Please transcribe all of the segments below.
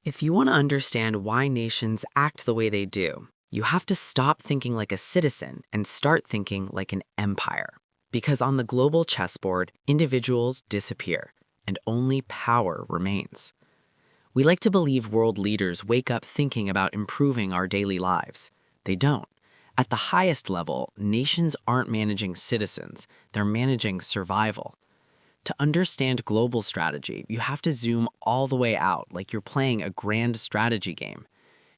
If you want to understand why nations act the way they do, you have to stop thinking like a citizen and start thinking like an empire. Because on the global chessboard, individuals disappear, and only power remains. We like to believe world leaders wake up thinking about improving our daily lives. They don't. At the highest level, nations aren't managing citizens, they're managing survival. To understand global strategy, you have to zoom all the way out like you're playing a grand strategy game.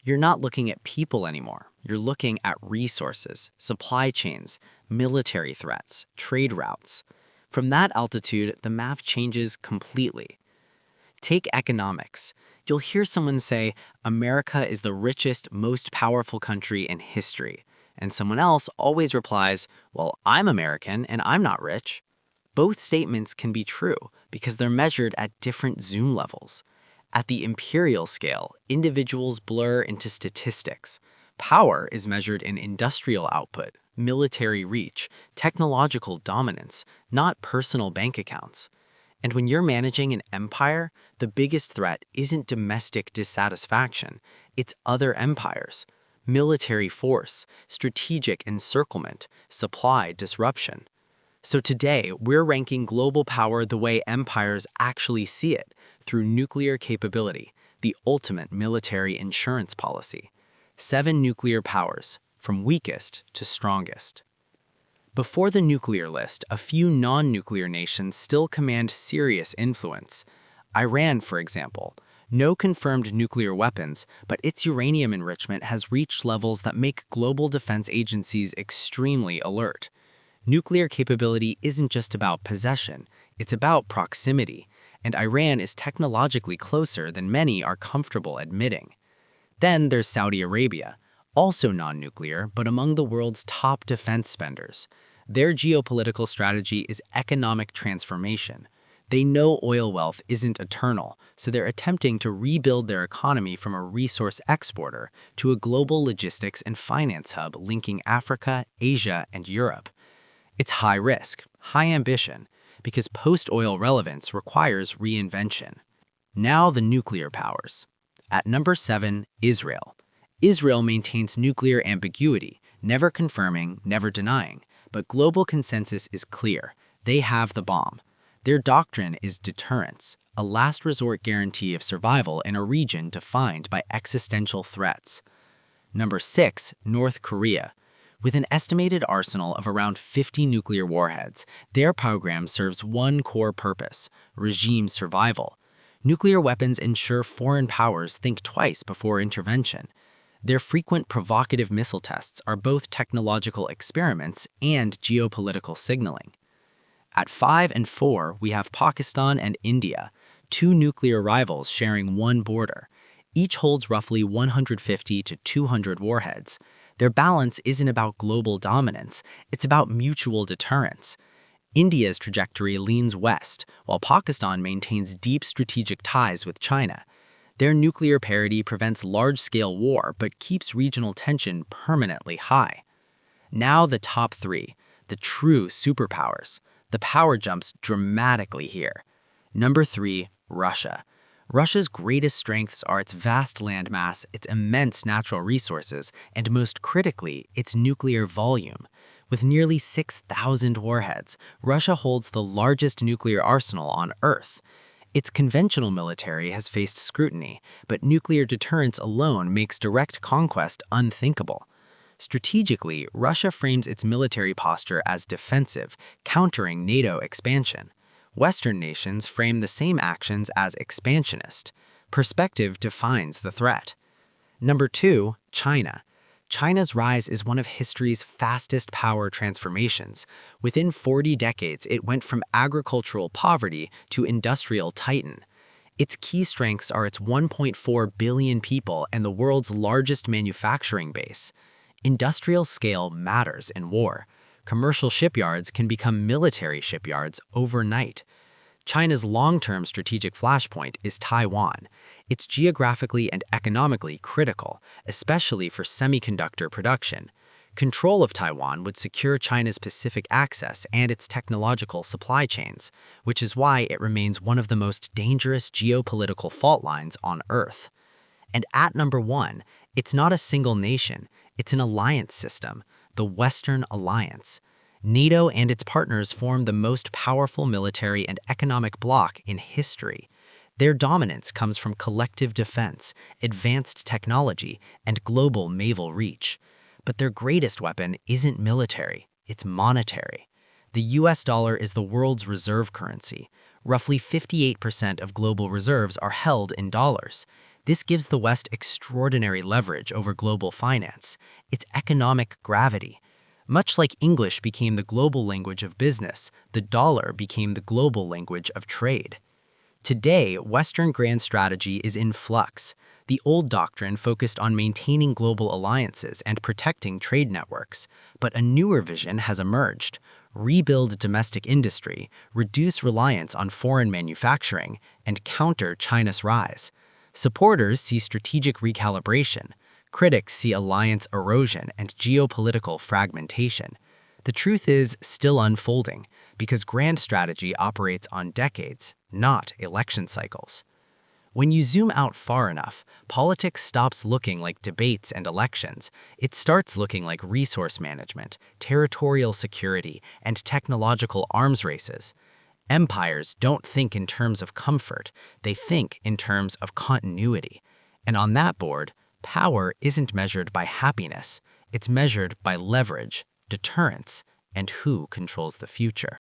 You're not looking at people anymore. You're looking at resources, supply chains, military threats, trade routes. From that altitude, the math changes completely. Take economics. You'll hear someone say, America is the richest, most powerful country in history. And someone else always replies, well, I'm American and I'm not rich. Both statements can be true because they're measured at different zoom levels. At the imperial scale, individuals blur into statistics. Power is measured in industrial output, military reach, technological dominance, not personal bank accounts. And when you're managing an empire, the biggest threat isn't domestic dissatisfaction, it's other empires. Military force, strategic encirclement, supply disruption. So today, we're ranking global power the way empires actually see it, through nuclear capability, the ultimate military insurance policy. 7 nuclear powers, from weakest to strongest. Before the nuclear list, a few non-nuclear nations still command serious influence. Iran, for example, no confirmed nuclear weapons, but its uranium enrichment has reached levels that make global defense agencies extremely alert. Nuclear capability isn't just about possession, it's about proximity, and Iran is technologically closer than many are comfortable admitting. Then there's Saudi Arabia, also non-nuclear, but among the world's top defense spenders. Their geopolitical strategy is economic transformation. They know oil wealth isn't eternal, so they're attempting to rebuild their economy from a resource exporter to a global logistics and finance hub linking Africa, Asia, and Europe. It's high risk, high ambition, because post-oil relevance requires reinvention. Now the nuclear powers. At number 7, Israel. Israel maintains nuclear ambiguity, never confirming, never denying, but global consensus is clear. They have the bomb. Their doctrine is deterrence, a last resort guarantee of survival in a region defined by existential threats. Number 6, North Korea. With an estimated arsenal of around 50 nuclear warheads, their program serves one core purpose: regime survival. Nuclear weapons ensure foreign powers think twice before intervention. Their frequent provocative missile tests are both technological experiments and geopolitical signaling. At 5 and 4, we have Pakistan and India, 2 nuclear rivals sharing one border. Each holds roughly 150 to 200 warheads. Their balance isn't about global dominance, it's about mutual deterrence. India's trajectory leans west, while Pakistan maintains deep strategic ties with China. Their nuclear parity prevents large-scale war but keeps regional tension permanently high. Now the top 3, the true superpowers. The power jumps dramatically here. Number 3, Russia. Russia's greatest strengths are its vast landmass, its immense natural resources, and most critically, its nuclear volume. With nearly 6,000 warheads, Russia holds the largest nuclear arsenal on Earth. Its conventional military has faced scrutiny, but nuclear deterrence alone makes direct conquest unthinkable. Strategically, Russia frames its military posture as defensive, countering NATO expansion. Western nations frame the same actions as expansionist. Perspective defines the threat. Number 2, China. China's rise is one of history's fastest power transformations. Within 40 decades, it went from agricultural poverty to industrial titan. Its key strengths are its 1.4 billion people and the world's largest manufacturing base. Industrial scale matters in war. Commercial shipyards can become military shipyards overnight. China's long-term strategic flashpoint is Taiwan. It's geographically and economically critical, especially for semiconductor production. Control of Taiwan would secure China's Pacific access and its technological supply chains, which is why it remains one of the most dangerous geopolitical fault lines on Earth. And at number one, it's not a single nation, it's an alliance system, the Western Alliance. NATO and its partners form the most powerful military and economic bloc in history. Their dominance comes from collective defense, advanced technology, and global naval reach. But their greatest weapon isn't military, it's monetary. The US dollar is the world's reserve currency. Roughly 58% of global reserves are held in dollars. This gives the West extraordinary leverage over global finance. It's economic gravity. Much like English became the global language of business, the dollar became the global language of trade. Today, Western grand strategy is in flux. The old doctrine focused on maintaining global alliances and protecting trade networks, but a newer vision has emerged. Rebuild domestic industry, reduce reliance on foreign manufacturing, and counter China's rise. Supporters see strategic recalibration. Critics see alliance erosion and geopolitical fragmentation. The truth is still unfolding because grand strategy operates on decades, not election cycles. When you zoom out far enough, politics stops looking like debates and elections. It starts looking like resource management, territorial security, and technological arms races. Empires don't think in terms of comfort, they think in terms of continuity. And on that board, power isn't measured by happiness, it's measured by leverage, deterrence, and who controls the future.